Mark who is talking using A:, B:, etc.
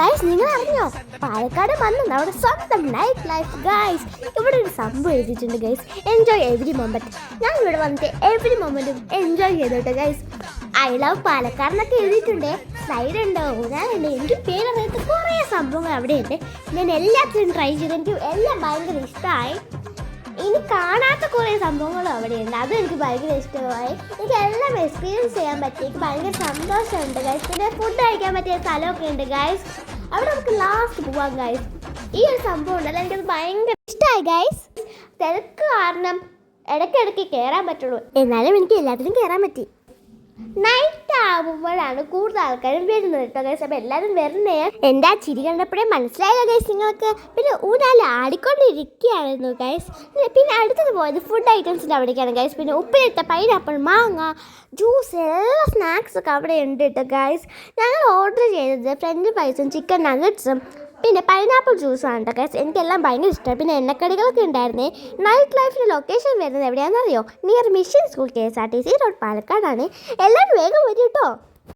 A: Guys നിങ്ങൾ അറിഞ്ഞോ പാലക്കാട് വന്നു നമ്മുടെ സ്വന്തം നൈറ്റ് ലൈഫ് ഗൈസ്. ഇവിടെ ഒരു സംഭവം എഴുതിയിട്ടുണ്ട് ഗൈസ്, എൻജോയ് എവറി മൊമെന്റ്. ഞാൻ ഇവിടെ വന്നിട്ട് എവറി മൊമെന്റും എൻജോയ് ചെയ്തോട്ടെ ഗൈസ്. ഐ ലവ് പാലക്കാട് എന്നൊക്കെ എഴുതിയിട്ടുണ്ട്. സ്ലൈഡ് ഉണ്ട്, ഊരാനുണ്ട്, എനിക്ക് പേരറിയാത്ത കുറേ സംഭവങ്ങൾ അവിടെയുണ്ട്. ഞാൻ എല്ലാത്തിനും ട്രൈ ചെയ്തു, എനിക്ക് എല്ലാം ഭയങ്കര ഇഷ്ടമായി. ഇനി കാണാത്ത കുറേ സംഭവങ്ങളും അവിടെയുണ്ട്, അതും എനിക്ക് ഭയങ്കര ഇഷ്ടമായി. എനിക്ക് എല്ലാം എക്സ്പീരിയൻസ് ചെയ്യാൻ പറ്റി, എനിക്ക് ഭയങ്കര സന്തോഷമുണ്ട് ഗൈസ്. പിന്നെ ഫുഡ് കഴിക്കാൻ പറ്റിയ സ്ഥലമൊക്കെ ഉണ്ട് ഗൈസ്, അവിടെ നമുക്ക് ലാസ്റ്റ് പോവാം ഗൈസ്. ഈ ഒരു സംഭവം ഉണ്ടല്ലോ, എനിക്കത് ഭയങ്കര ഇഷ്ടമായി ഗൈസ്. തിരക്ക് കാരണം ഇടയ്ക്കിടയ്ക്ക് കയറാൻ പറ്റുള്ളൂ, എന്നാലും എനിക്ക് എല്ലാത്തിനും കയറാൻ പറ്റി. നൈറ്റ് ആകുമ്പോഴാണ് കൂടുതൽ ആൾക്കാരും വരുന്നത് കേട്ടോ ഗൈസ്. അപ്പോൾ എല്ലാവരും വരുന്നേ എൻ്റെ ആ ചിരി കണ്ടപ്പോഴേ മനസ്സിലായല്ലോ ഗൈസ് നിങ്ങൾക്ക്. പിന്നെ ഊരാൽ ആടിക്കൊണ്ടിരിക്കുകയായിരുന്നു ഗൈസ്. പിന്നെ അടുത്തത് പോയത് ഫുഡ് ഐറ്റംസിൻ്റെ അവിടേക്കാണ് ഗൈസ്. പിന്നെ ഉപ്പിലിട്ട പൈനാപ്പിൾ, മാങ്ങ, ജ്യൂസ്, എല്ലാ സ്നാക്സൊക്കെ അവിടെ ഉണ്ട് കേട്ടോ ഗൈസ്. ഞങ്ങൾ ഓർഡർ ചെയ്തത് ഫ്രഞ്ച് ഫ്രൈസും ചിക്കൻ നഗറ്റ്സും പിന്നെ പൈനാപ്പിൾ ജ്യൂസാണ് കേട്ടോ ഗൈസ്. എനിക്കെല്ലാം ഭയങ്കര ഇഷ്ടമായി. പിന്നെ എണ്ണക്കടികളൊക്കെ ഉണ്ടായിരുന്നേ. നൈറ്റ് ലൈഫിൻ്റെ ലൊക്കേഷൻ വരുന്നത് എവിടെയാണെന്നറിയോ? Near mission school KSRTC road പാലക്കാടാണ്. എല്ലാവരും വേഗം വരും കേട്ടോ.